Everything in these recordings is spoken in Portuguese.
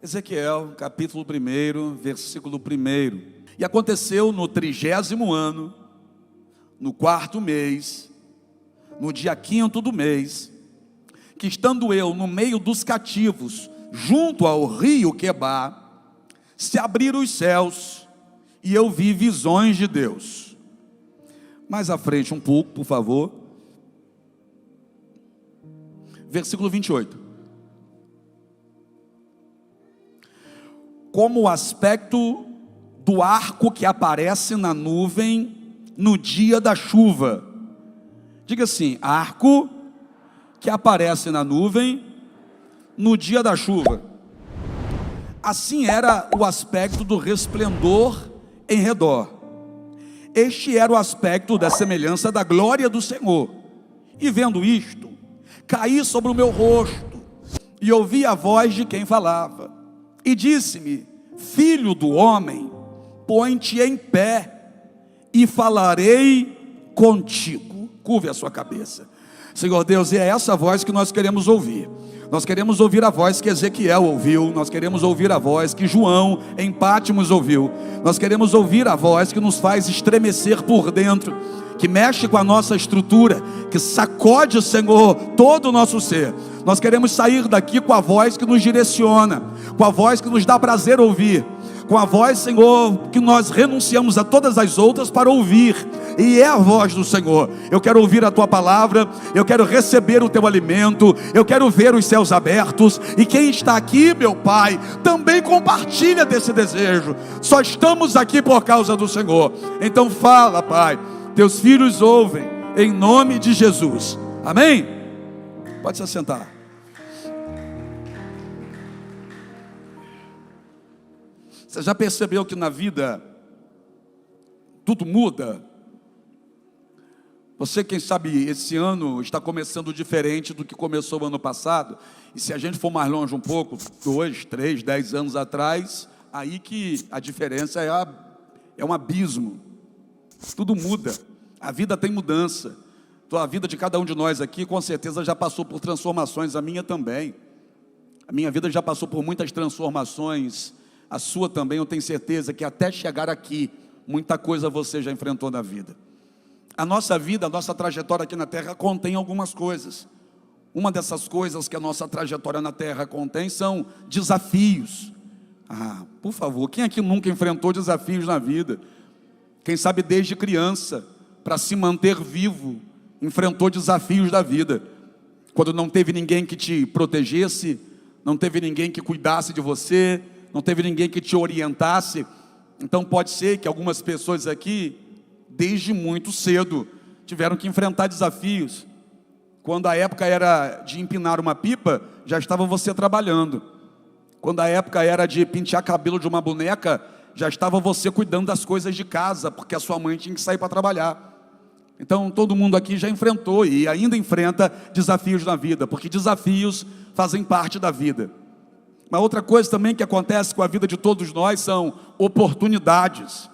Ezequiel, capítulo 1, versículo 1. E aconteceu no 30º ano, no 4º mês, no dia 5º do mês, que estando eu no meio dos cativos, junto ao rio Quebar, se abriram os céus, e eu vi visões de Deus. Mais à frente um pouco, por favor. Versículo 28. Como o aspecto do arco que aparece na nuvem no dia da chuva. Diga assim: arco que aparece na nuvem no dia da chuva. Assim era o aspecto do resplendor em redor. Este era o aspecto da semelhança da glória do Senhor. E vendo isto, caí sobre o meu rosto e ouvi a voz de quem falava. E disse-me: filho do homem, põe-te em pé e falarei contigo. Curve a sua cabeça. Senhor Deus, é essa voz que nós queremos ouvir. Nós queremos ouvir a voz que Ezequiel ouviu. Nós queremos ouvir a voz que João em Pátimos ouviu. Nós queremos ouvir a voz que nos faz estremecer por dentro, que mexe com a nossa estrutura, que sacode, Senhor, todo o nosso ser. Nós queremos sair daqui com a voz que nos direciona, com a voz que nos dá prazer ouvir, com a voz, Senhor, que nós renunciamos a todas as outras para ouvir, e é a voz do Senhor. Eu quero ouvir a Tua palavra, eu quero receber o Teu alimento, eu quero ver os céus abertos, e quem está aqui, meu Pai, também compartilha desse desejo. Só estamos aqui por causa do Senhor. Então fala, Pai, Teus filhos ouvem, em nome de Jesus, amém? Pode se assentar. Você já percebeu que na vida tudo muda? Você, quem sabe, esse ano está começando diferente do que começou o ano passado. E se a gente for mais longe um pouco, 2, 3, 10 anos atrás, aí que a diferença é um abismo. Tudo muda, a vida tem mudança. Então, a vida de cada um de nós aqui, com certeza, já passou por transformações, a minha também. A minha vida já passou por muitas transformações, a sua também. Eu tenho certeza que até chegar aqui, muita coisa você já enfrentou na vida. A nossa vida, a nossa trajetória aqui na terra contém algumas coisas. Uma dessas coisas que a nossa trajetória na terra contém são desafios. Por favor, quem aqui nunca enfrentou desafios na vida? Quem sabe desde criança, para se manter vivo, enfrentou desafios da vida. Quando não teve ninguém que te protegesse, não teve ninguém que cuidasse de você, não teve ninguém que te orientasse. Então pode ser que algumas pessoas aqui, desde muito cedo, tiveram que enfrentar desafios. Quando a época era de empinar uma pipa, já estava você trabalhando. Quando a época era de pentear cabelo de uma boneca, já estava você cuidando das coisas de casa, porque a sua mãe tinha que sair para trabalhar. Então todo mundo aqui já enfrentou e ainda enfrenta desafios na vida, porque desafios fazem parte da vida. Uma outra coisa também que acontece com a vida de todos nós são oportunidades.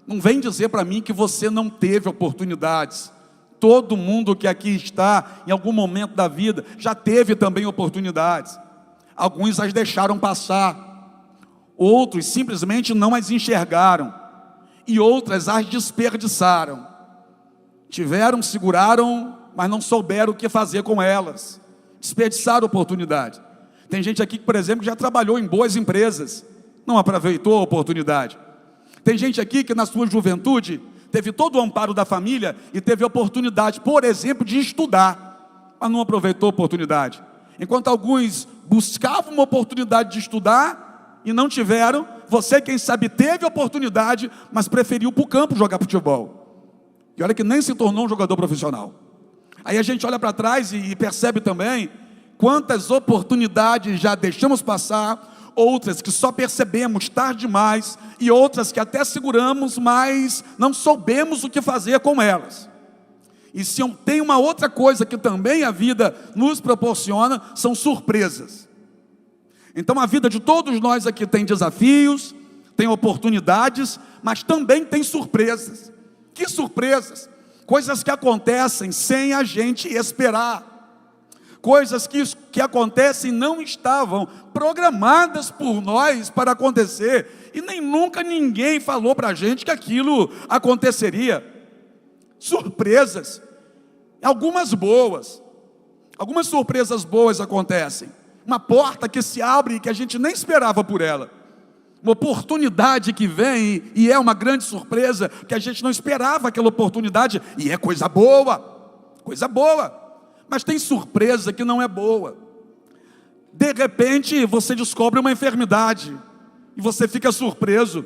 Não vem dizer para mim que você não teve oportunidades. Todo mundo que aqui está, em algum momento da vida, já teve também oportunidades. Alguns as deixaram passar, outros simplesmente não as enxergaram, e outras as desperdiçaram. Tiveram, seguraram, mas não souberam o que fazer com elas. Desperdiçaram oportunidade. Tem gente aqui que, por exemplo, já trabalhou em boas empresas, não aproveitou a oportunidade. Tem gente aqui que na sua juventude teve todo o amparo da família e teve a oportunidade, por exemplo, de estudar, mas não aproveitou a oportunidade. Enquanto alguns buscavam uma oportunidade de estudar e não tiveram, você, quem sabe, teve a oportunidade, mas preferiu ir para o campo jogar futebol. E olha que nem se tornou um jogador profissional. Aí a gente olha para trás e percebe também quantas oportunidades já deixamos passar, outras que só percebemos tarde demais, e outras que até seguramos, mas não soubemos o que fazer com elas. E se tem uma outra coisa que também a vida nos proporciona, são surpresas. Então a vida de todos nós aqui tem desafios, tem oportunidades, mas também tem surpresas. Que surpresas? Coisas que acontecem sem a gente esperar. Coisas que acontecem não estavam programadas por nós para acontecer. E nem nunca ninguém falou para a gente que aquilo aconteceria. Surpresas, algumas boas. Algumas surpresas boas acontecem. Uma porta que se abre e que a gente nem esperava por ela. Uma oportunidade que vem e é uma grande surpresa, que a gente não esperava aquela oportunidade, e é coisa boa, coisa boa. Mas tem surpresa que não é boa. De repente você descobre uma enfermidade e você fica surpreso,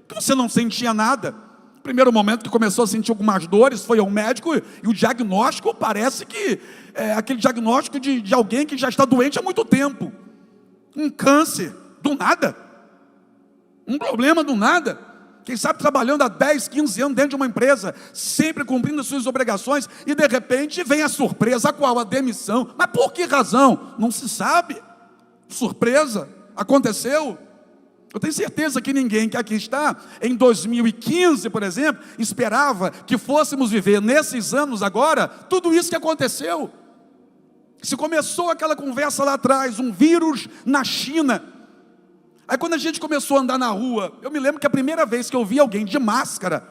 que você não sentia nada. Primeiro momento que começou a sentir algumas dores, foi ao médico e o diagnóstico parece que é aquele diagnóstico de alguém que já está doente há muito tempo. Um câncer, do nada. Um problema do nada. Quem sabe trabalhando há 10, 15 anos dentro de uma empresa, sempre cumprindo as suas obrigações, e de repente vem a surpresa, a qual? A demissão. Mas por que razão? Não se sabe. Surpresa, aconteceu. Eu tenho certeza que ninguém que aqui está, em 2015, por exemplo, esperava que fôssemos viver nesses anos agora, tudo isso que aconteceu. Se começou aquela conversa lá atrás, um vírus na China. Aí quando a gente começou a andar na rua, eu me lembro que a primeira vez que eu vi alguém de máscara,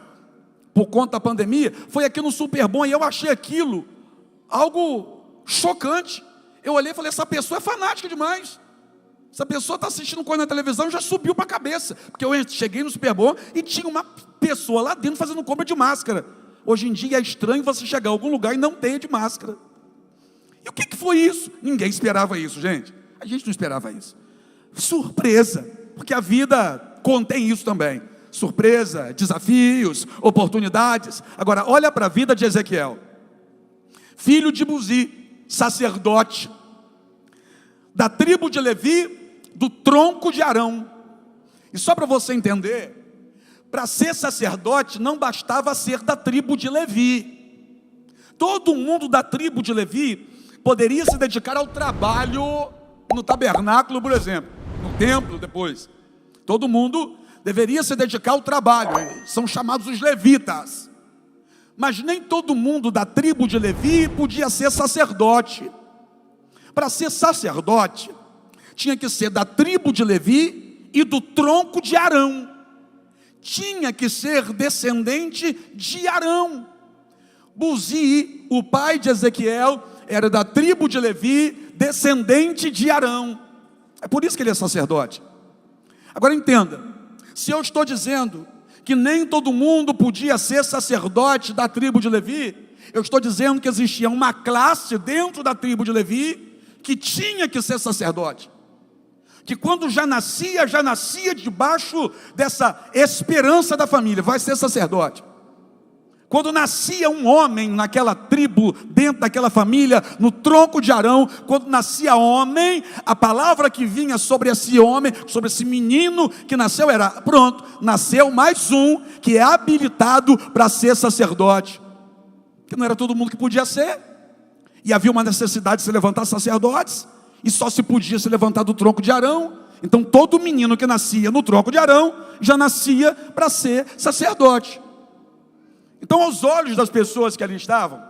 por conta da pandemia, foi aqui no Superbom, e eu achei aquilo algo chocante. Eu olhei e falei, essa pessoa é fanática demais. Essa pessoa está assistindo coisa na televisão e já subiu para a cabeça. Porque eu cheguei no Superbom e tinha uma pessoa lá dentro fazendo compra de máscara. Hoje em dia é estranho você chegar a algum lugar e não ter de máscara. E o que foi isso? Ninguém esperava isso, gente. A gente não esperava isso. Surpresa, porque a vida contém isso também. Surpresa, desafios, oportunidades. Agora, olha para a vida de Ezequiel. Filho de Buzi, sacerdote, da tribo de Levi, do tronco de Arão. E só para você entender, para ser sacerdote não bastava ser da tribo de Levi. Todo mundo da tribo de Levi poderia se dedicar ao trabalho no tabernáculo, por exemplo, no templo depois. Todo mundo deveria se dedicar ao trabalho, são chamados os levitas. Mas nem todo mundo da tribo de Levi podia ser sacerdote. Para ser sacerdote, tinha que ser da tribo de Levi e do tronco de Arão. Tinha que ser descendente de Arão. Buzi, o pai de Ezequiel, era da tribo de Levi, descendente de Arão. É por isso que ele é sacerdote. Agora entenda, se eu estou dizendo que nem todo mundo podia ser sacerdote da tribo de Levi, eu estou dizendo que existia uma classe dentro da tribo de Levi que tinha que ser sacerdote. Que quando já nascia debaixo dessa esperança da família, vai ser sacerdote. Quando nascia um homem naquela tribo, dentro daquela família, no tronco de Arão, quando nascia homem, a palavra que vinha sobre esse homem, sobre esse menino que nasceu era, pronto, nasceu mais um que é habilitado para ser sacerdote. Porque não era todo mundo que podia ser. E havia uma necessidade de se levantar sacerdotes, e só se podia se levantar do tronco de Arão. Então todo menino que nascia no tronco de Arão, já nascia para ser sacerdote. Então aos olhos das pessoas que ali estavam,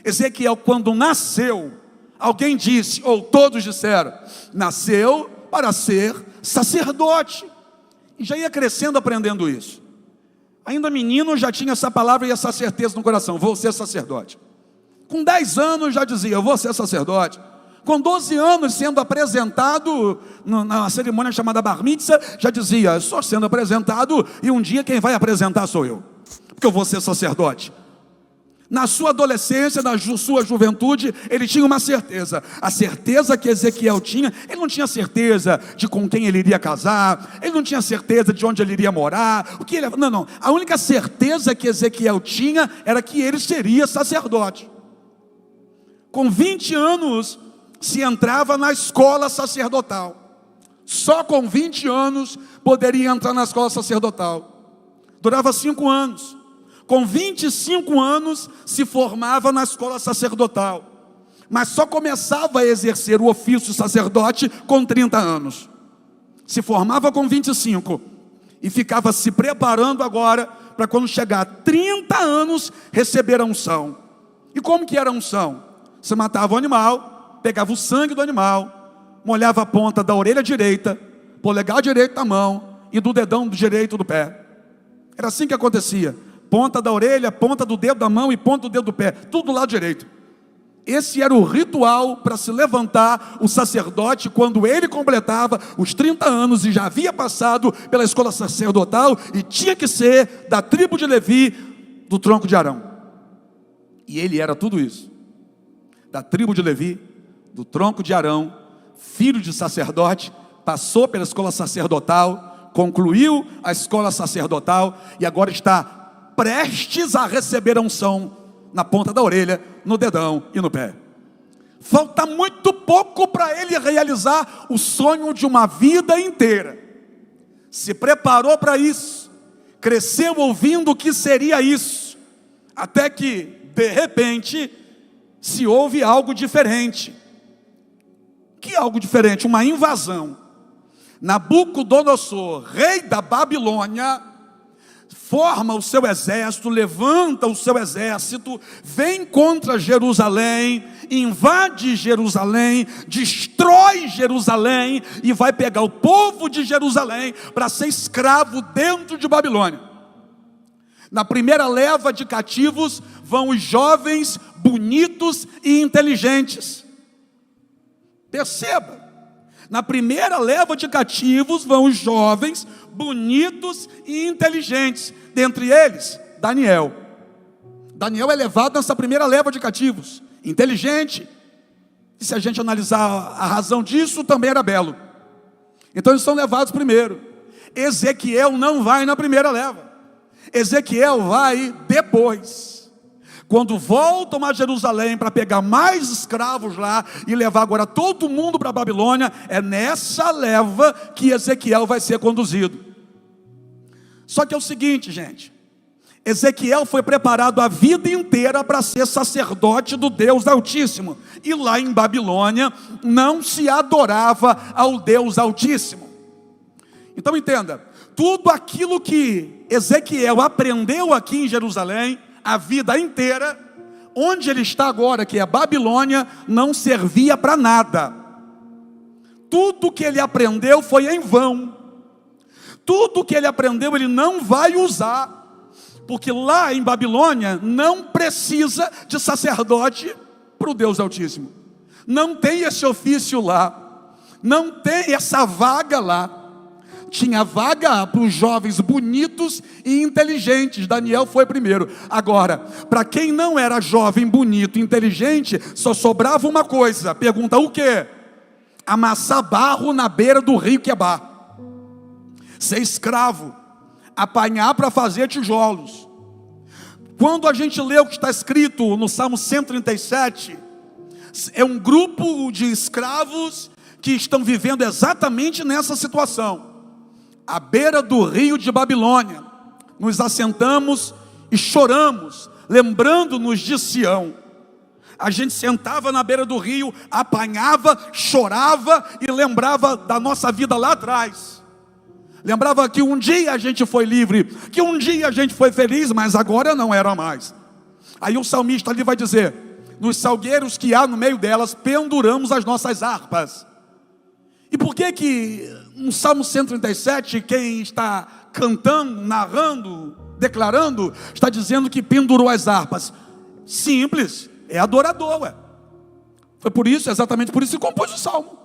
Ezequiel quando nasceu, alguém disse, ou todos disseram, nasceu para ser sacerdote. E já ia crescendo aprendendo isso. Ainda menino já tinha essa palavra e essa certeza no coração, vou ser sacerdote. Com 10 anos já dizia, eu vou ser sacerdote. Com 12 anos sendo apresentado na cerimônia chamada Bar Mitzvah, já dizia, estou sendo apresentado e um dia quem vai apresentar sou eu, porque eu vou ser sacerdote. Na sua adolescência, na sua juventude, ele tinha uma certeza. A certeza que Ezequiel tinha, ele não tinha certeza de com quem ele iria casar, ele não tinha certeza de onde ele iria morar, não. A única certeza que Ezequiel tinha era que ele seria sacerdote. Com 20 anos, se entrava na escola sacerdotal. Só com 20 anos poderia entrar na escola sacerdotal. Durava 5 anos. Com 25 anos se formava na escola sacerdotal. Mas só começava a exercer o ofício sacerdote com 30 anos. Se formava com 25 e ficava se preparando agora para quando chegar a 30 anos receber a unção. E como que era a unção? Você matava o animal, pegava o sangue do animal, molhava a ponta da orelha direita, polegar direito da mão e do dedão direito do pé. Era assim que acontecia. Ponta da orelha, ponta do dedo da mão e ponta do dedo do pé, tudo do lado direito. Esse era o ritual para se levantar o sacerdote quando ele completava os 30 anos e já havia passado pela escola sacerdotal e tinha que ser da tribo de Levi, do tronco de Arão. E ele era tudo isso. Da tribo de Levi, do tronco de Arão, filho de sacerdote, passou pela escola sacerdotal, concluiu a escola sacerdotal e agora está prestes a receber a unção na ponta da orelha, no dedão e no pé. Falta muito pouco para ele realizar o sonho de uma vida inteira. Se preparou para isso, cresceu ouvindo o que seria isso, até que, de repente, se ouve algo diferente. Que algo diferente? Uma invasão. Nabucodonosor, rei da Babilônia, forma o seu exército, levanta o seu exército, vem contra Jerusalém, invade Jerusalém, destrói Jerusalém e vai pegar o povo de Jerusalém para ser escravo dentro de Babilônia. Na primeira leva de cativos vão os jovens, bonitos e inteligentes. Perceba, na primeira leva de cativos vão os jovens, bonitos e inteligentes. Dentre eles, Daniel. Daniel é levado nessa primeira leva de cativos. Inteligente. E se a gente analisar a razão disso, também era belo. Então eles são levados primeiro. Ezequiel não vai na primeira leva. Ezequiel vai depois. Quando voltam a Jerusalém para pegar mais escravos lá e levar agora todo mundo para a Babilônia, é nessa leva que Ezequiel vai ser conduzido. Só que é o seguinte, gente, Ezequiel foi preparado a vida inteira para ser sacerdote do Deus Altíssimo, e lá em Babilônia não se adorava ao Deus Altíssimo. Então entenda, tudo aquilo que Ezequiel aprendeu aqui em Jerusalém, a vida inteira, onde ele está agora, que é a Babilônia, não servia para nada. Tudo que ele aprendeu foi em vão. Tudo que ele aprendeu ele não vai usar, porque lá em Babilônia não precisa de sacerdote para o Deus Altíssimo. Não tem esse ofício lá, não tem essa vaga lá. Tinha vaga para os jovens bonitos e inteligentes. Daniel foi primeiro. Agora, para quem não era jovem, bonito e inteligente, só sobrava uma coisa. Pergunta, o quê? Amassar barro na beira do rio Quebar. Ser escravo. Apanhar para fazer tijolos. Quando a gente lê o que está escrito no Salmo 137, é um grupo de escravos que estão vivendo exatamente nessa situação. À beira do rio de Babilônia, nos assentamos e choramos, lembrando-nos de Sião. A gente sentava na beira do rio, apanhava, chorava e lembrava da nossa vida lá atrás. Lembrava que um dia a gente foi livre, que um dia a gente foi feliz, mas agora não era mais. Aí o salmista ali vai dizer, nos salgueiros que há no meio delas, penduramos as nossas harpas. E por que no Salmo 137, quem está cantando, narrando, declarando, está dizendo que pendurou as harpas? Simples, é adorador, ué. Foi por isso, exatamente por isso que compôs o Salmo.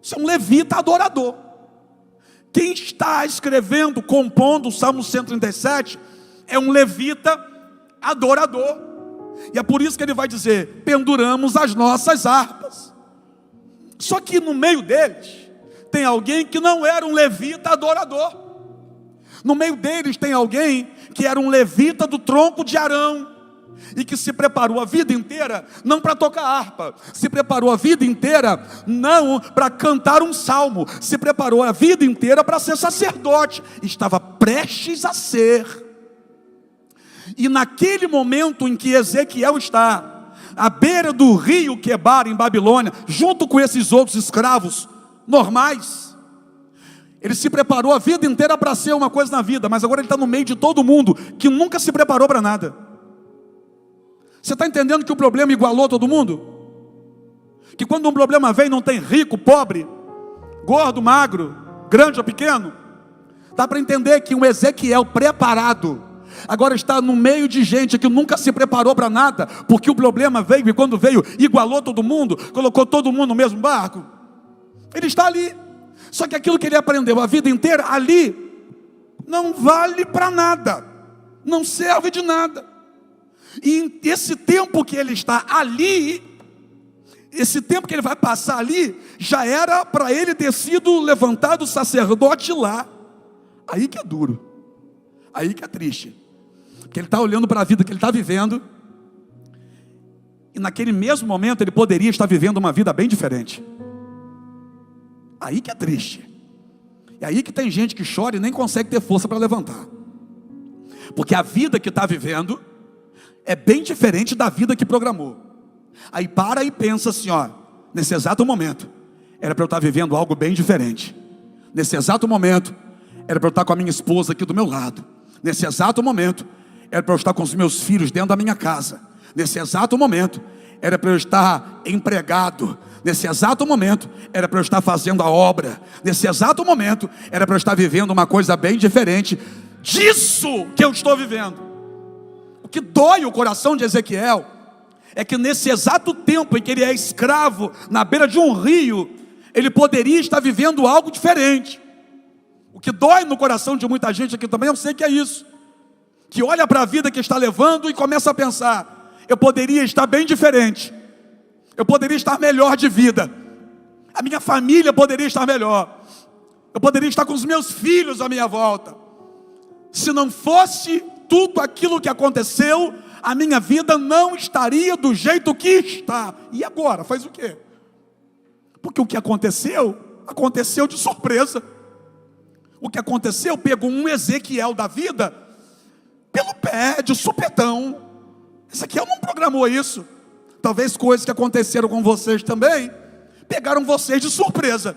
Isso é um levita adorador. Quem está escrevendo, compondo o Salmo 137, é um levita adorador. E é por isso que ele vai dizer, penduramos as nossas harpas. Só que no meio deles, tem alguém que não era um levita adorador. No meio deles tem alguém que era um levita do tronco de Arão. E que se preparou a vida inteira, não para tocar harpa. Se preparou a vida inteira, não para cantar um salmo. Se preparou a vida inteira para ser sacerdote. Estava prestes a ser. E naquele momento em que Ezequiel está à beira do rio Quebar, em Babilônia, junto com esses outros escravos normais, ele se preparou a vida inteira para ser uma coisa na vida, mas agora ele está no meio de todo mundo que nunca se preparou para nada. Você está entendendo que o problema igualou todo mundo? Que quando um problema vem, não tem rico, pobre, gordo, magro, grande ou pequeno. Dá para entender que um Ezequiel preparado agora está no meio de gente que nunca se preparou para nada, porque o problema veio e quando veio, igualou todo mundo, colocou todo mundo no mesmo barco. Ele está ali, só que aquilo que ele aprendeu a vida inteira, ali, não vale para nada, não serve de nada. E esse tempo que ele está ali, esse tempo que ele vai passar ali, já era para ele ter sido levantado sacerdote lá. Aí que é duro, aí que é triste, porque ele está olhando para a vida que ele está vivendo, e naquele mesmo momento ele poderia estar vivendo uma vida bem diferente. Aí que é triste. É aí que tem gente que chora e nem consegue ter força para levantar, porque a vida que está vivendo é bem diferente da vida que programou. Aí para e pensa assim, ó, nesse exato momento era para eu estar vivendo algo bem diferente. Nesse exato momento era para eu estar com a minha esposa aqui do meu lado. Nesse exato momento era para eu estar com os meus filhos dentro da minha casa. Nesse exato momento era para eu estar empregado. Nesse exato momento era para eu estar fazendo a obra. Nesse exato momento era para eu estar vivendo uma coisa bem diferente disso que eu estou vivendo. O que dói o coração de Ezequiel é que nesse exato tempo em que ele é escravo na beira de um rio, ele poderia estar vivendo algo diferente. O que dói no coração de muita gente aqui também, eu sei que é isso, que olha para a vida que está levando e começa a pensar: eu poderia estar bem diferente, eu poderia estar melhor de vida, a minha família poderia estar melhor, eu poderia estar com os meus filhos à minha volta. Se não fosse tudo aquilo que aconteceu, a minha vida não estaria do jeito que está. E agora, faz o quê? Porque o que aconteceu, aconteceu de surpresa. O que aconteceu, pegou um Ezequiel da vida pelo pé, de supetão. Ezequiel não programou isso. Talvez coisas que aconteceram com vocês também pegaram vocês de surpresa.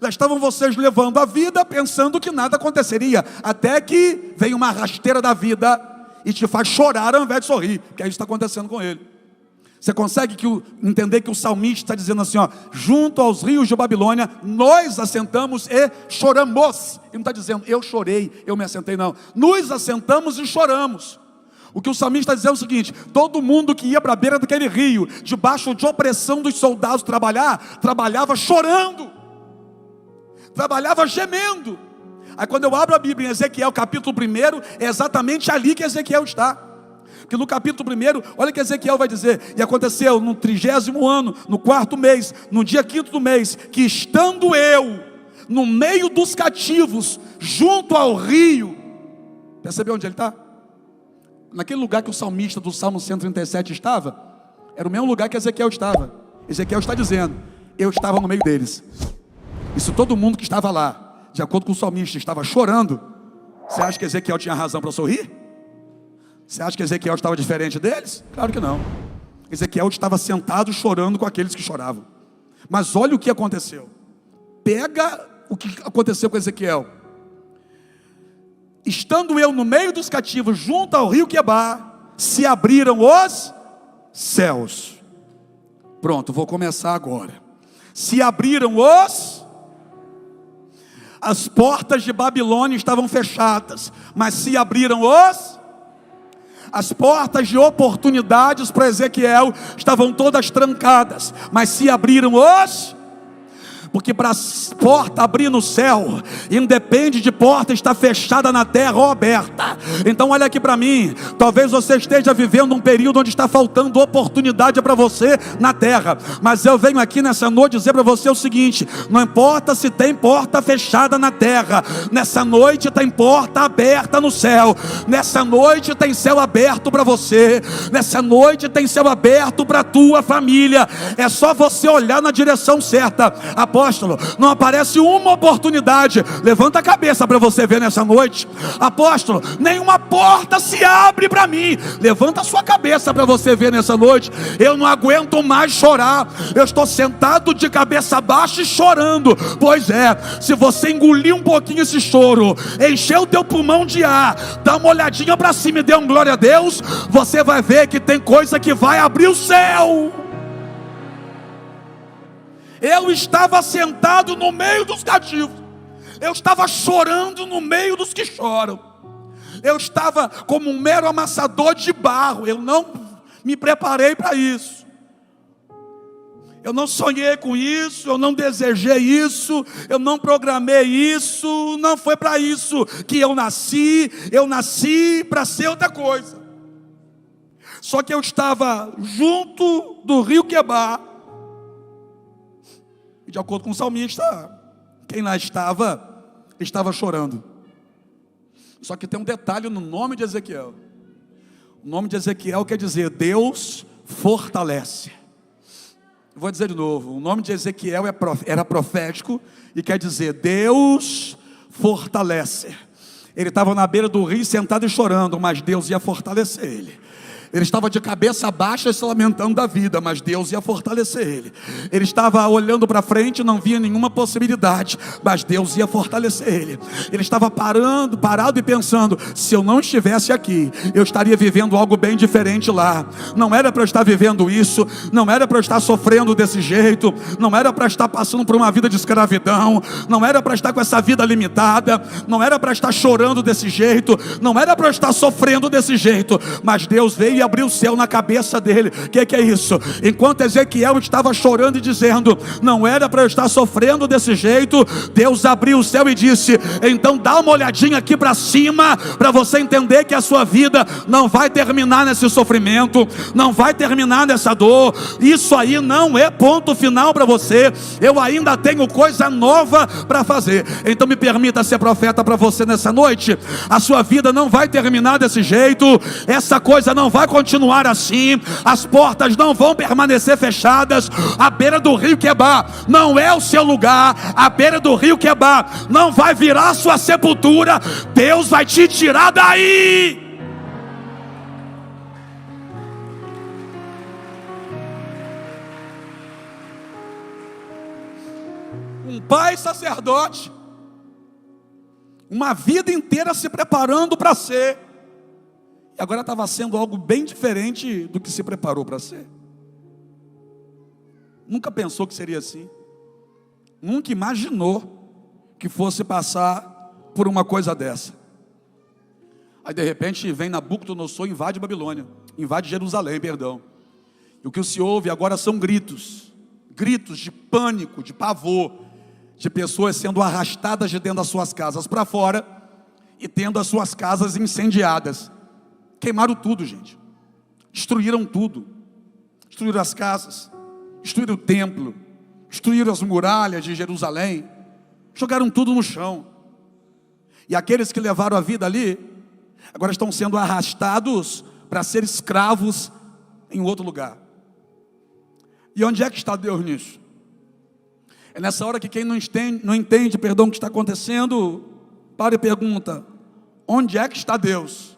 Já estavam vocês levando a vida pensando que nada aconteceria, até que vem uma rasteira da vida e te faz chorar ao invés de sorrir, porque é isso que está acontecendo com ele. Você consegue entender que o salmista está dizendo assim, ó: junto aos rios de Babilônia, nós assentamos e choramos. Ele não está dizendo, eu chorei, eu me assentei, não. Nos assentamos e choramos. O que o salmista está dizendo é o seguinte: todo mundo que ia para a beira daquele rio, debaixo de opressão dos soldados trabalhava chorando, trabalhava gemendo. Aí quando eu abro a Bíblia em Ezequiel capítulo 1, é exatamente ali que Ezequiel está. Porque no capítulo 1, olha o que Ezequiel vai dizer: e aconteceu no 30º ano, no 4º mês, no dia 5º do mês, que estando eu no meio dos cativos, junto ao rio. Percebeu onde ele está? Naquele lugar que o salmista do Salmo 137 estava, era o mesmo lugar que Ezequiel estava. Ezequiel está dizendo, eu estava no meio deles. E se todo mundo que estava lá, de acordo com o salmista, estava chorando, você acha que Ezequiel tinha razão para sorrir? Você acha que Ezequiel estava diferente deles? Claro que não. Ezequiel estava sentado chorando com aqueles que choravam. Mas olha o que aconteceu. Pega o que aconteceu com Ezequiel. Estando eu no meio dos cativos, junto ao rio Quebar, se abriram os céus. Pronto, vou começar agora. Se abriram as portas de Babilônia estavam fechadas, mas se abriram as portas de oportunidades para Ezequiel estavam todas trancadas, mas se abriram porque para a porta abrir no céu, independe de porta estar fechada na terra ou aberta. Então olha aqui para mim, talvez você esteja vivendo um período onde está faltando oportunidade para você na terra, mas eu venho aqui nessa noite dizer para você o seguinte: não importa se tem porta fechada na terra, nessa noite tem porta aberta no céu. Nessa noite tem céu aberto para você, nessa noite tem céu aberto para a tua família. É só você olhar na direção certa. Apóstolo, não aparece uma oportunidade. Levanta a cabeça para você ver nessa noite. Apóstolo, nenhuma porta se abre para mim. Levanta a sua cabeça para você ver nessa noite. Eu não aguento mais chorar. Eu estou sentado de cabeça baixa e chorando. Pois é, se você engolir um pouquinho esse choro, encher o teu pulmão de ar, dá uma olhadinha para cima e dê um glória a Deus, você vai ver que tem coisa que vai abrir o céu. Eu estava sentado no meio dos cativos. Eu estava chorando no meio dos que choram. Eu estava como um mero amassador de barro. Eu não me preparei para isso. Eu não sonhei com isso, eu não desejei isso, eu não programei isso, não foi para isso que eu nasci para ser outra coisa. Só que eu estava junto do rio Quebar, e de acordo com o salmista, quem lá estava chorando. Só que tem um detalhe no nome de Ezequiel. O nome de Ezequiel quer dizer Deus fortalece. Vou dizer de novo, o nome de Ezequiel era profético e quer dizer Deus fortalece. Ele estava na beira do rio sentado e chorando, mas Deus ia fortalecer ele. Ele estava de cabeça baixa se lamentando da vida, mas Deus ia fortalecer ele. Ele estava olhando para frente, não via nenhuma possibilidade, mas Deus ia fortalecer ele. Ele estava parado e pensando, se eu não estivesse aqui, eu estaria vivendo algo bem diferente lá. Não era para eu estar vivendo isso, não era para eu estar sofrendo desse jeito, não era para estar passando por uma vida de escravidão, não era para estar com essa vida limitada, não era para estar chorando desse jeito, não era para eu estar sofrendo desse jeito, mas Deus veio e abriu o céu na cabeça dele. O que é isso? Enquanto Ezequiel estava chorando e dizendo, não era para eu estar sofrendo desse jeito, Deus abriu o céu e disse, então dá uma olhadinha aqui para cima, para você entender que a sua vida não vai terminar nesse sofrimento, não vai terminar nessa dor, isso aí não é ponto final para você, eu ainda tenho coisa nova para fazer. Então me permita ser profeta para você nessa noite. A sua vida não vai terminar desse jeito, essa coisa não vai continuar assim, as portas não vão permanecer fechadas. A beira do rio Quebar não é o seu lugar, a beira do rio Quebar não vai virar sua sepultura, Deus vai te tirar daí. Um pai sacerdote, uma vida inteira se preparando para ser, e agora estava sendo algo bem diferente do que se preparou para ser. Nunca pensou que seria assim, nunca imaginou que fosse passar por uma coisa dessa. Aí de repente vem Nabucodonosor, invade Babilônia, invade Jerusalém, perdão. E o que se ouve agora são gritos de pânico, de pavor, de pessoas sendo arrastadas de dentro das suas casas para fora e tendo as suas casas incendiadas. Queimaram tudo, gente. Destruíram tudo. Destruíram as casas, destruíram o templo, destruíram as muralhas de Jerusalém, jogaram tudo no chão. E aqueles que levaram a vida ali, agora estão sendo arrastados para ser escravos em outro lugar. E onde é que está Deus nisso? É nessa hora que quem não entende, o que está acontecendo, para e pergunta, onde é que está Deus?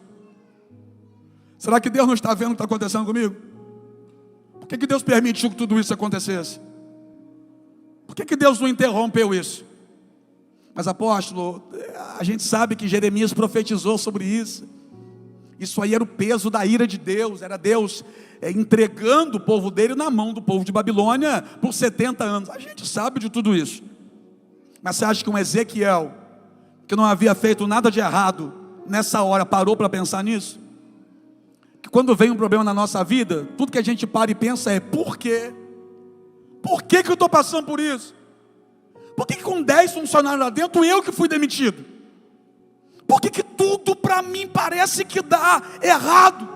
Será que Deus não está vendo o que está acontecendo comigo? Por que Deus permitiu que tudo isso acontecesse? Por que Deus não interrompeu isso? Mas apóstolo, a gente sabe que Jeremias profetizou sobre isso. Isso aí era o peso da ira de Deus, era Deus entregando o povo dele na mão do povo de Babilônia por 70 anos. A gente sabe de tudo isso. Mas você acha que um Ezequiel, que não havia feito nada de errado, nessa hora parou para pensar nisso? Que quando vem um problema na nossa vida, tudo que a gente para e pensa é, por quê? Por que eu estou passando por isso? Por que com 10 funcionários lá dentro, eu que fui demitido? Por que tudo para mim parece que dá errado?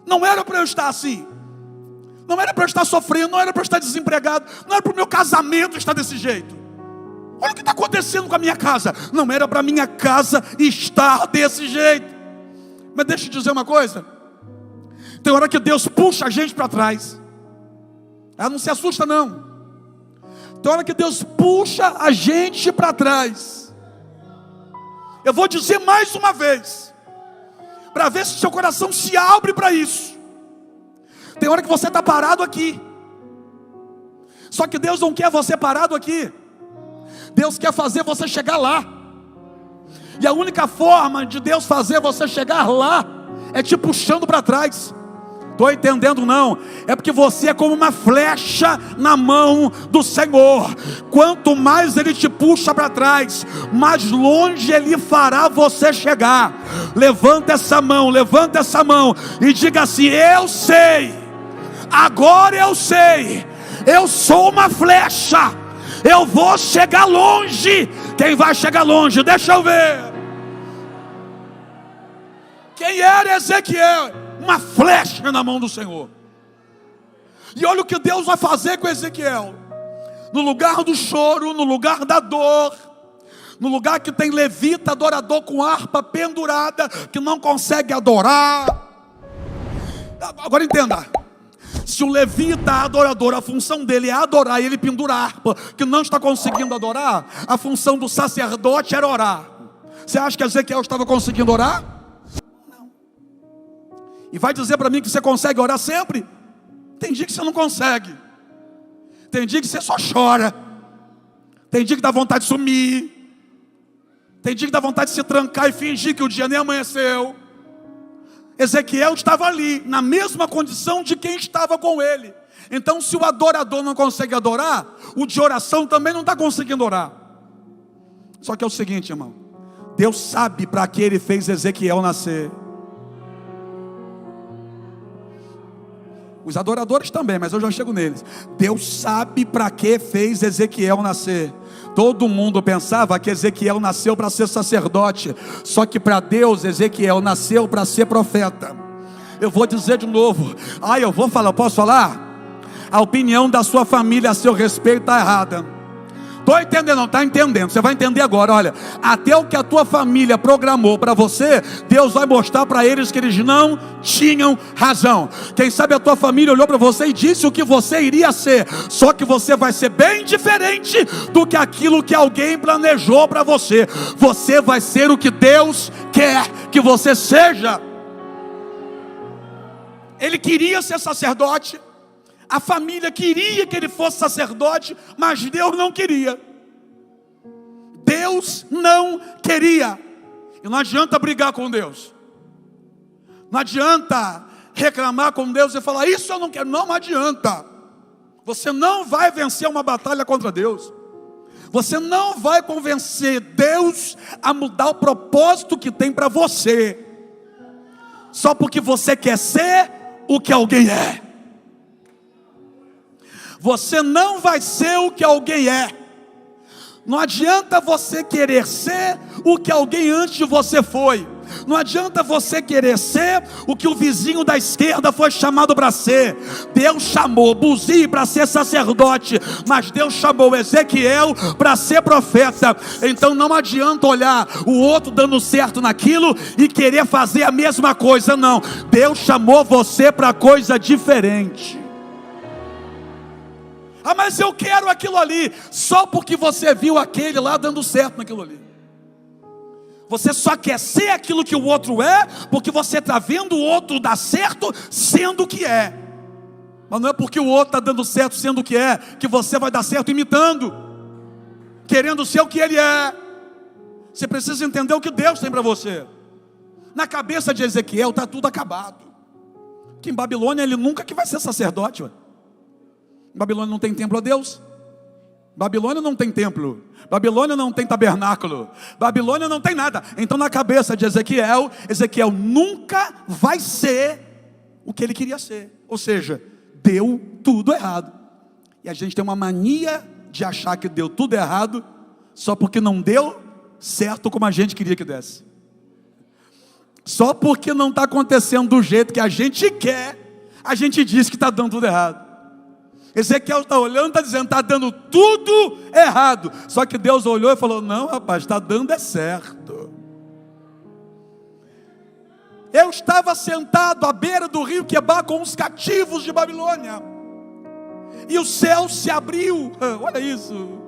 Não era para eu estar assim, não era para eu estar sofrendo, não era para eu estar desempregado, não era para o meu casamento estar desse jeito. Olha o que está acontecendo com a minha casa, não era para a minha casa estar desse jeito. Mas deixa eu dizer uma coisa, tem hora que Deus puxa a gente para trás. Ela não se assusta não. Tem hora que Deus puxa a gente para trás. Eu vou dizer mais uma vez, para ver se seu coração se abre para isso. Tem hora que você está parado aqui, só que Deus não quer você parado aqui. Deus quer fazer você chegar lá. E a única forma de Deus fazer você chegar lá é te puxando para trás, Estou entendendo não? É porque você é como uma flecha na mão do Senhor. Quanto mais Ele te puxa para trás, mais longe Ele fará você chegar. Levanta essa mão e diga assim: eu sei, agora eu sei, eu sou uma flecha, eu vou chegar longe. Quem vai chegar longe? Deixa eu ver. Quem era Ezequiel? Uma flecha na mão do Senhor. E olha o que Deus vai fazer com Ezequiel. No lugar do choro, no lugar da dor, no lugar que tem levita, adorador com harpa pendurada, que não consegue adorar. Agora entenda: se o levita adorador, a função dele é adorar, e ele pendura a harpa, que não está conseguindo adorar, a função do sacerdote era orar. Você acha que Ezequiel estava conseguindo orar? E vai dizer para mim que você consegue orar sempre? Tem dia que você não consegue. Tem dia que você só chora. Tem dia que dá vontade de sumir. Tem dia que dá vontade de se trancar e fingir que o dia nem amanheceu. Ezequiel estava ali, na mesma condição de quem estava com ele. Então, se o adorador não consegue adorar, o de oração também não está conseguindo orar. Só que é o seguinte, irmão: Deus sabe para que Ele fez Ezequiel nascer. Os adoradores também, mas eu já chego neles. Deus sabe para que fez Ezequiel nascer. Todo mundo pensava que Ezequiel nasceu para ser sacerdote. Só que para Deus, Ezequiel nasceu para ser profeta. Eu vou dizer de novo. Eu vou falar, posso falar? A opinião da sua família a seu respeito está errada. Estou entendendo, não está entendendo? Você vai entender agora. Olha, até o que a tua família programou para você, Deus vai mostrar para eles que eles não tinham razão. Quem sabe a tua família olhou para você e disse o que você iria ser, só que você vai ser bem diferente do que aquilo que alguém planejou para você. Você vai ser o que Deus quer que você seja. Ele queria ser sacerdote. A família queria que ele fosse sacerdote, mas Deus não queria. Deus não queria. E não adianta brigar com Deus. Não adianta reclamar com Deus e falar: isso eu não quero. Não adianta. Você não vai vencer uma batalha contra Deus. Você não vai convencer Deus a mudar o propósito que tem para você, só porque você quer ser o que alguém é. Você não vai ser o que alguém é. Não adianta você querer ser o que alguém antes de você foi. Não adianta você querer ser o que o vizinho da esquerda foi chamado para ser. Deus chamou Buzi para ser sacerdote, mas Deus chamou Ezequiel para ser profeta. Então não adianta olhar o outro dando certo naquilo e querer fazer a mesma coisa. Não, Deus chamou você para coisa diferente. Mas eu quero aquilo ali. Só porque você viu aquele lá dando certo naquilo ali. Você só quer ser aquilo que o outro é, porque você está vendo o outro dar certo sendo o que é. Mas não é porque o outro está dando certo sendo o que é, que você vai dar certo imitando, querendo ser o que ele é. Você precisa entender o que Deus tem para você. Na cabeça de Ezequiel está tudo acabado. Que em Babilônia ele nunca que vai ser sacerdote. Babilônia não tem templo a Deus. Babilônia não tem templo. Babilônia não tem tabernáculo. Babilônia não tem nada. Então na cabeça de Ezequiel, Ezequiel nunca vai ser o que ele queria ser. Ou seja, deu tudo errado. E a gente tem uma mania de achar que deu tudo errado só porque não deu certo como a gente queria que desse. Só porque não está acontecendo do jeito que a gente quer, a gente diz que está dando tudo errado. Ezequiel está olhando, está dizendo: está dando tudo errado. Só que Deus olhou e falou: não, rapaz, está dando é certo. Eu estava sentado à beira do rio Quebar com os cativos de Babilônia, e o céu se abriu. Olha isso.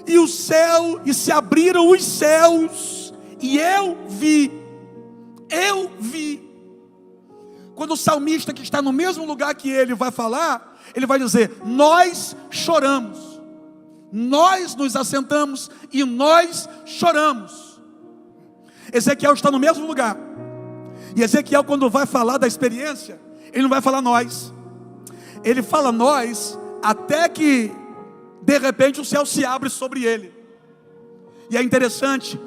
E se abriram os céus, e eu vi. Quando o salmista, que está no mesmo lugar que ele, vai falar, ele vai dizer: nós choramos, nós nos assentamos e nós choramos. Ezequiel está no mesmo lugar. E Ezequiel, quando vai falar da experiência, Ele não vai falar nós. Ele fala nós até que de repente o céu se abre sobre ele. E é interessante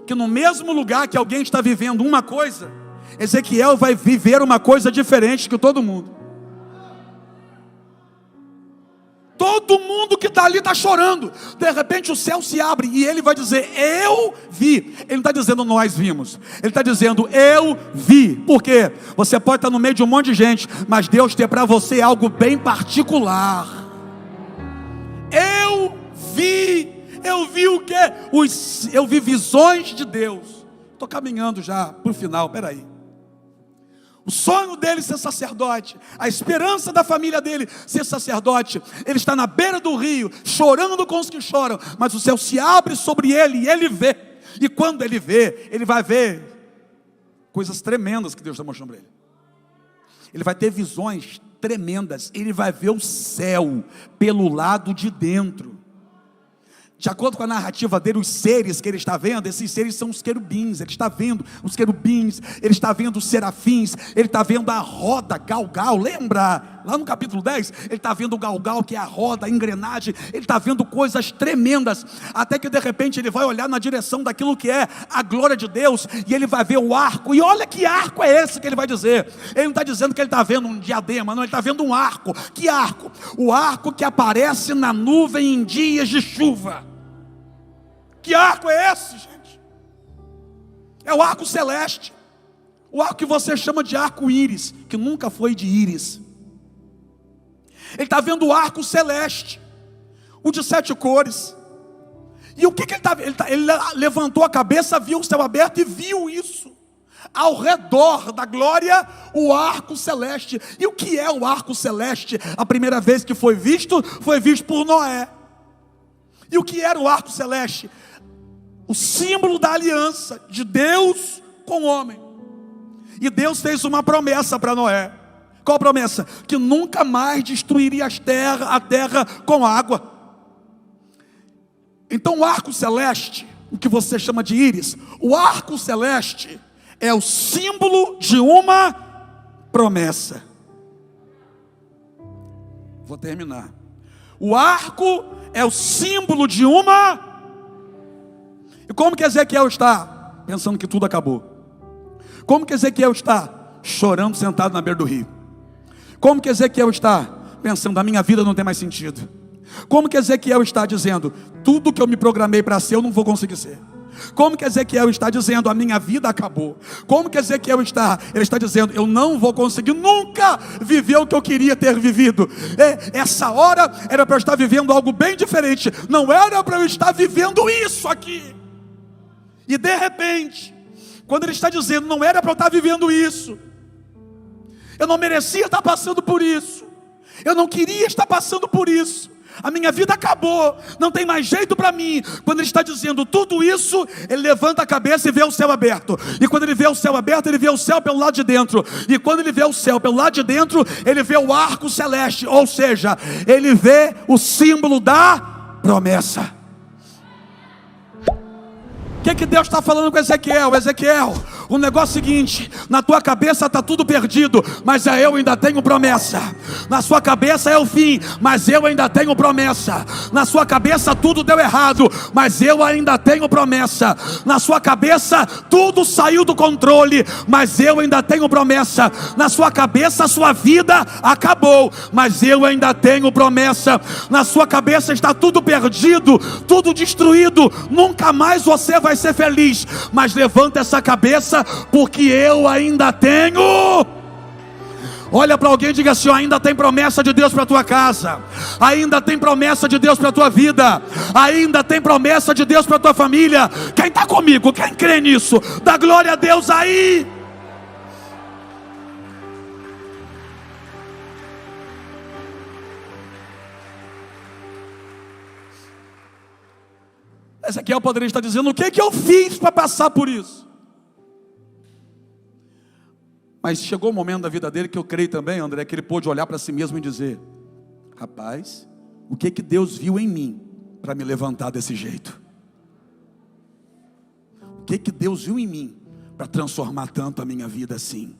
que no mesmo lugar que alguém está vivendo uma coisa, Ezequiel vai viver uma coisa diferente que todo mundo. Todo mundo que está ali está chorando. De repente o céu se abre e ele vai dizer, eu vi. Ele não está dizendo nós vimos. Ele está dizendo, eu vi. Por quê? Você pode estar no meio de um monte de gente, mas Deus tem para você algo bem particular. Eu vi o quê? Eu vi visões de Deus. Estou caminhando já para o final, peraí. O sonho dele ser sacerdote, a esperança da família dele ser sacerdote. Ele está na beira do rio, chorando com os que choram, mas o céu se abre sobre ele e ele vê. E quando ele vê, ele vai ver coisas tremendas que Deus está mostrando para ele. Ele vai ter visões tremendas. Ele vai ver o céu pelo lado de dentro. De acordo com a narrativa dele, os seres que ele está vendo, esses seres são os querubins. Ele está vendo os querubins, ele está vendo os serafins, ele está vendo a roda, Galgal, lembra? Lá no capítulo 10, ele está vendo o Galgal, que é a roda, a engrenagem. Ele está vendo coisas tremendas, até que de repente ele vai olhar na direção daquilo que é a glória de Deus, e ele vai ver o arco, e olha que arco é esse que ele vai dizer. Ele não está dizendo que ele está vendo um diadema, não, ele está vendo um arco. Que arco? O arco que aparece na nuvem em dias de chuva. Que arco é esse, gente? É o arco celeste. O arco que você chama de arco-íris, que nunca foi de íris. Ele está vendo o arco celeste, o de 7 cores. E o que ele está vendo? Ele levantou a cabeça, viu o céu aberto e viu isso. Ao redor da glória, o arco celeste. E o que é o arco celeste? A primeira vez que foi visto por Noé. E o que era o arco celeste? O símbolo da aliança de Deus com o homem. E Deus fez uma promessa para Noé. Qual a promessa? Que nunca mais destruiria a terra com água. Então o arco celeste, o que você chama de íris, o arco celeste é o símbolo de uma promessa. Vou terminar. O arco é o símbolo de uma. E como que Ezequiel está? Pensando que tudo acabou. Como que Ezequiel está? Chorando sentado na beira do rio. Como que Ezequiel está? Pensando, a minha vida não tem mais sentido. Como que Ezequiel está dizendo, tudo que eu me programei para ser, eu não vou conseguir ser. Como que Ezequiel está dizendo, a minha vida acabou. Como que Ezequiel está? Ele está dizendo, eu não vou conseguir nunca viver o que eu queria ter vivido. Essa hora era para eu estar vivendo algo bem diferente. Não era para eu estar vivendo isso aqui. E de repente, quando ele está dizendo, não era para eu estar vivendo isso, eu não merecia estar passando por isso, eu não queria estar passando por isso, a minha vida acabou, não tem mais jeito para mim. Quando ele está dizendo tudo isso, ele levanta a cabeça e vê o céu aberto. E quando ele vê o céu aberto, ele vê o céu pelo lado de dentro. E quando ele vê o céu pelo lado de dentro, ele vê o arco celeste, ou seja, ele vê o símbolo da promessa. O que Deus está falando com Ezequiel? Ezequiel, o negócio é o seguinte, na tua cabeça está tudo perdido, mas eu ainda tenho promessa. Na sua cabeça é o fim, mas eu ainda tenho promessa. Na sua cabeça tudo deu errado, mas eu ainda tenho promessa. Na sua cabeça tudo saiu do controle, mas eu ainda tenho promessa. Na sua cabeça a sua vida acabou, mas eu ainda tenho promessa. Na sua cabeça está tudo perdido, tudo destruído, nunca mais você vai ser feliz, mas levanta essa cabeça, porque eu ainda tenho. Olha para alguém e diga assim, ainda tem promessa de Deus para a tua casa, ainda tem promessa de Deus para a tua vida, ainda tem promessa de Deus para a tua família. Quem está comigo? Quem crê nisso? Dá glória a Deus aí. Ezequiel poderia estar dizendo, o que eu fiz para passar por isso? Mas chegou o momento da vida dele que eu creio também, André, que ele pôde olhar para si mesmo e dizer, rapaz, o que Deus viu em mim para me levantar desse jeito? O que Deus viu em mim para transformar tanto a minha vida assim?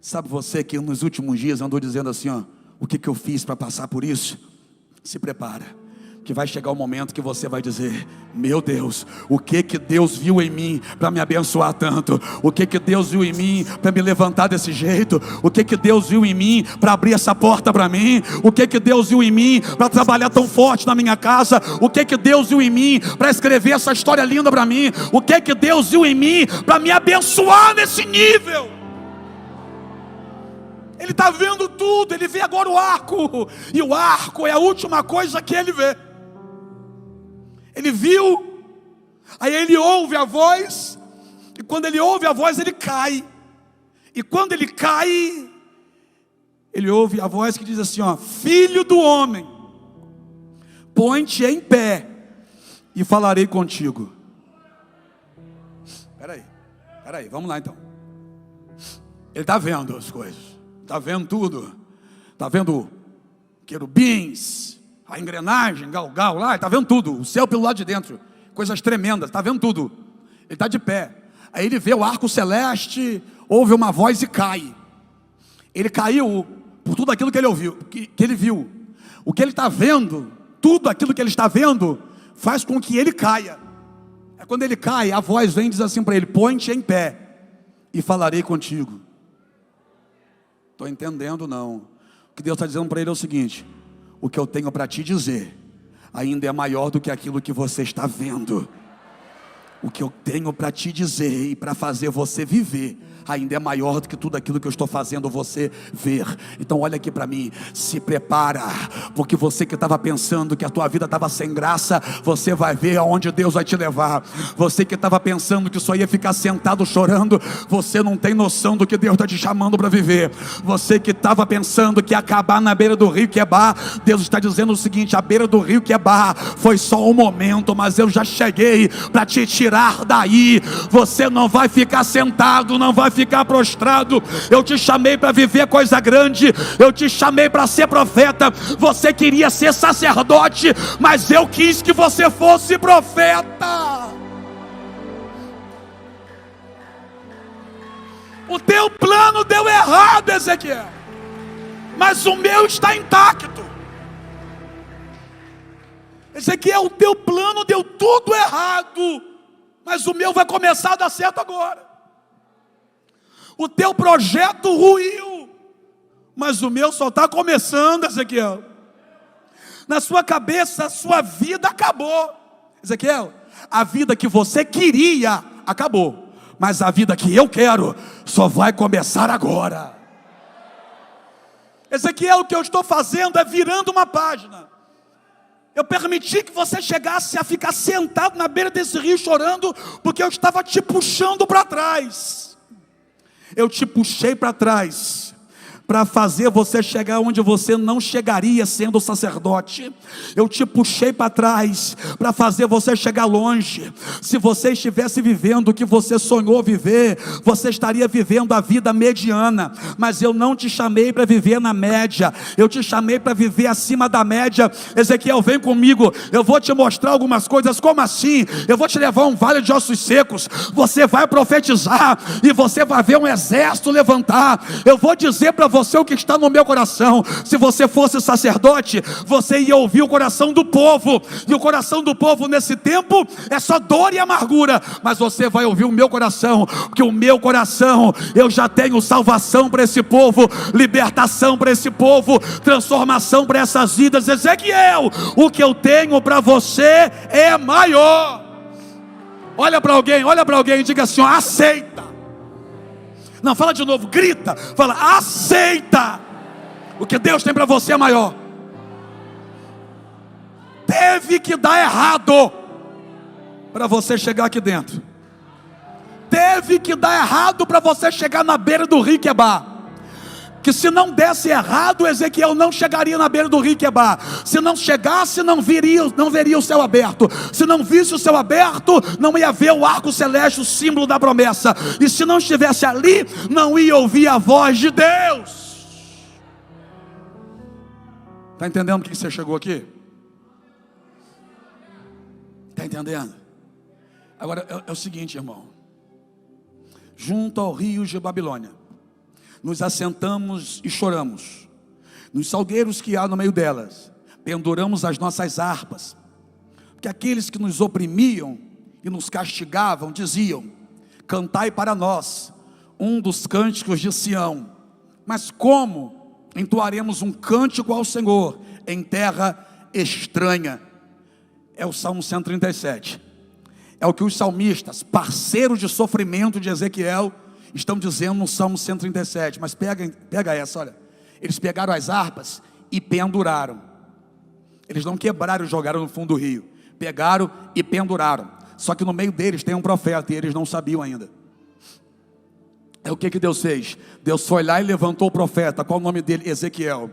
Sabe você que nos últimos dias andou dizendo assim, ó, o que eu fiz para passar por isso? Se prepara, que vai chegar o momento que você vai dizer: meu Deus, o que Deus viu em mim para me abençoar tanto? O que Deus viu em mim para me levantar desse jeito? O que Deus viu em mim para abrir essa porta para mim? O que Deus viu em mim para trabalhar tão forte na minha casa? O que Deus viu em mim para escrever essa história linda para mim? O que Deus viu em mim para me abençoar nesse nível? Ele está vendo tudo, ele vê agora o arco, e o arco é a última coisa que ele vê. Ele viu, aí ele ouve a voz, e quando ele ouve a voz ele cai, e quando ele cai, ele ouve a voz que diz assim, ó: filho do homem, põe-te em pé, e falarei contigo. Peraí, vamos lá então. Ele está vendo as coisas, está vendo tudo, está vendo querubins, a engrenagem, galgal lá, está vendo tudo, o céu pelo lado de dentro, coisas tremendas, está vendo tudo. Ele está de pé, aí ele vê o arco celeste, ouve uma voz e cai. Ele caiu por tudo aquilo que ele ouviu, que ele viu. O que ele está vendo, tudo aquilo que ele está vendo, faz com que ele caia. É quando ele cai, a voz vem e diz assim para ele: põe-te em pé, e falarei contigo. Estou entendendo não? O que Deus está dizendo para ele é o seguinte: o que eu tenho para te dizer ainda é maior do que aquilo que você está vendo. O que eu tenho para te dizer e para fazer você viver ainda é maior do que tudo aquilo que eu estou fazendo você ver. Então olha aqui para mim, se prepara, porque você que estava pensando que a tua vida estava sem graça, você vai ver aonde Deus vai te levar. Você que estava pensando que só ia ficar sentado chorando, você não tem noção do que Deus está te chamando para viver. Você que estava pensando que ia acabar na beira do rio Quebar, Deus está dizendo o seguinte: a beira do rio Quebar foi só um momento, mas eu já cheguei para te tirar daí. Você não vai ficar sentado, não vai ficar prostrado. Eu te chamei para viver coisa grande, eu te chamei para ser profeta. Você queria ser sacerdote, mas eu quis que você fosse profeta. O teu plano deu errado, Ezequiel, mas o meu está intacto. Ezequiel, o teu plano deu tudo errado, mas o meu vai começar a dar certo agora. O teu projeto ruiu, mas o meu só está começando, Ezequiel. Na sua cabeça, a sua vida acabou. Ezequiel, a vida que você queria acabou, mas a vida que eu quero só vai começar agora. Ezequiel, o que eu estou fazendo é virando uma página. Eu permiti que você chegasse a ficar sentado na beira desse rio chorando, porque eu estava te puxando para trás. Eu te puxei para trás para fazer você chegar onde você não chegaria sendo sacerdote. Eu te puxei para trás para fazer você chegar longe. Se você estivesse vivendo o que você sonhou viver, você estaria vivendo a vida mediana. Mas eu não te chamei para viver na média, eu te chamei para viver acima da média. Ezequiel, vem comigo, eu vou te mostrar algumas coisas. Como assim? Eu vou te levar a um vale de ossos secos. Você vai profetizar e você vai ver um exército levantar. Eu vou dizer para você o que está no meu coração. Se você fosse sacerdote, você ia ouvir o coração do povo, e o coração do povo nesse tempo é só dor e amargura, mas você vai ouvir o meu coração, porque o meu coração, eu já tenho salvação para esse povo, libertação para esse povo, transformação para essas vidas. Ezequiel, o que eu tenho para você é maior. Olha para alguém e diga assim: ó, aceita. Não, fala de novo, grita, fala: aceita. O que Deus tem para você é maior. Teve que dar errado para você chegar aqui dentro. Teve que dar errado para você chegar na beira do rio Quebar. Que se não desse errado, Ezequiel não chegaria na beira do rio Quebar. Se não chegasse, não veria o céu aberto. Se não visse o céu aberto, não ia ver o arco celeste, o símbolo da promessa. E se não estivesse ali, não ia ouvir a voz de Deus. Está entendendo que você chegou aqui? Está entendendo? Agora é o seguinte, irmão. Junto ao rio de Babilônia, nos assentamos e choramos. Nos salgueiros que há no meio delas, penduramos as nossas harpas, porque aqueles que nos oprimiam e nos castigavam diziam: cantai para nós um dos cânticos de Sião. Mas como entoaremos um cântico ao Senhor em terra estranha? É o Salmo 137. É o que os salmistas, parceiros de sofrimento de Ezequiel, estão dizendo no Salmo 137. Mas pega essa, olha. Eles pegaram as harpas e penduraram. Eles não quebraram e jogaram no fundo do rio. Pegaram e penduraram. Só que no meio deles tem um profeta e eles não sabiam ainda. É o que Deus fez? Deus foi lá e levantou o profeta. Qual o nome dele? Ezequiel.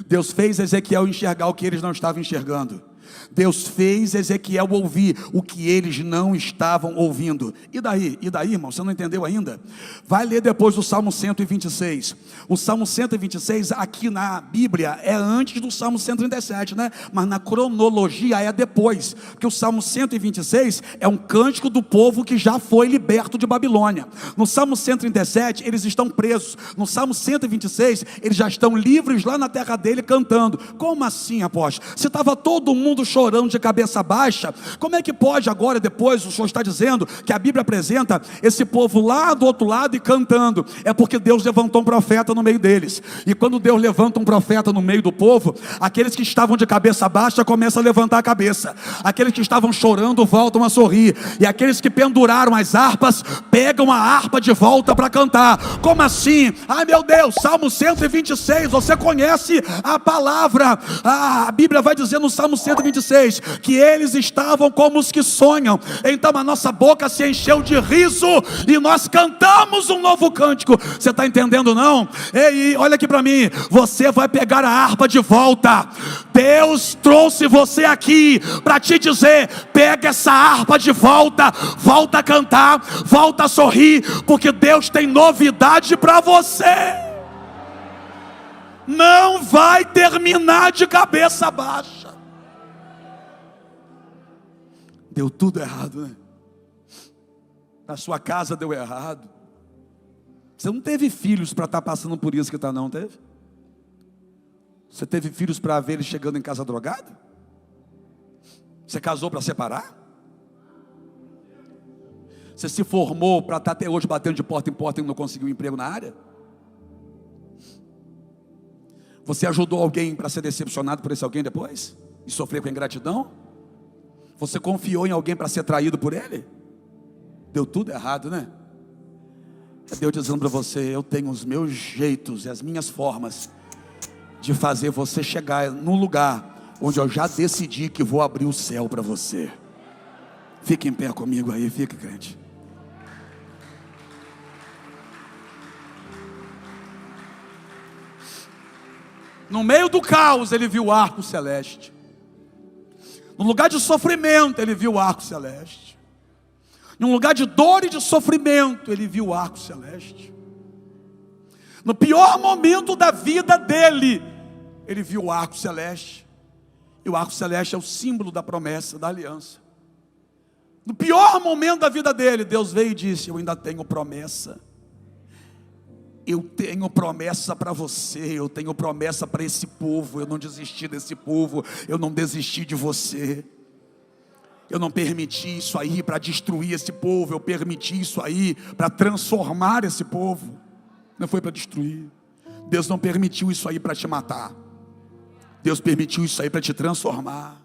Deus fez Ezequiel enxergar o que eles não estavam enxergando. Deus fez Ezequiel ouvir o que eles não estavam ouvindo. E daí, irmão? Você não entendeu ainda? Vai ler depois do Salmo 126. O Salmo 126 aqui na Bíblia é antes do Salmo 137, né? Mas na cronologia é depois, porque o Salmo 126 é um cântico do povo que já foi liberto de Babilônia. No Salmo 137 eles estão presos. No Salmo 126 eles já estão livres lá na terra dele cantando. Como assim, apóstolo? Se estava todo mundo chorando de cabeça baixa, como é que pode agora, depois, o senhor está dizendo que a Bíblia apresenta esse povo lá do outro lado e cantando? É porque Deus levantou um profeta no meio deles, e quando Deus levanta um profeta no meio do povo, aqueles que estavam de cabeça baixa começam a levantar a cabeça, aqueles que estavam chorando voltam a sorrir, e aqueles que penduraram as harpas, pegam a harpa de volta para cantar. Como assim? Ai meu Deus, Salmo 126, você conhece a palavra, a Bíblia vai dizer no Salmo 126, que eles estavam como os que sonham. Então a nossa boca se encheu de riso e nós cantamos um novo cântico. Você está entendendo não? Ei, olha aqui para mim, você vai pegar a harpa de volta. Deus trouxe você aqui para te dizer: pega essa harpa de volta, volta a cantar, volta a sorrir, porque Deus tem novidade para você. Não vai terminar de cabeça baixa. Deu tudo errado, né? Na sua casa deu errado. Você não teve filhos para estar passando por isso que está, não teve? Você teve filhos para ver ele chegando em casa drogado? Você casou para separar? Você se formou para estar até hoje batendo de porta em porta e não conseguiu um emprego na área? Você ajudou alguém para ser decepcionado por esse alguém depois? E sofrer com ingratidão? Você confiou em alguém para ser traído por ele? Deu tudo errado, né? É Deus dizendo para você: eu tenho os meus jeitos e as minhas formas de fazer você chegar no lugar onde eu já decidi que vou abrir o céu para você. Fique em pé comigo aí, fique, crente. No meio do caos ele viu o arco celeste. No lugar de sofrimento, ele viu o arco celeste. Em um lugar de dor e de sofrimento, ele viu o arco celeste. No pior momento da vida dele, ele viu o arco celeste. E o arco celeste é o símbolo da promessa, da aliança. No pior momento da vida dele, Deus veio e disse: eu ainda tenho promessa. Eu tenho promessa para você, eu tenho promessa para esse povo. Eu não desisti desse povo, eu não desisti de você. Eu não permiti isso aí para destruir esse povo, eu permiti isso aí para transformar esse povo. Não foi para destruir. Deus não permitiu isso aí para te matar. Deus permitiu isso aí para te transformar.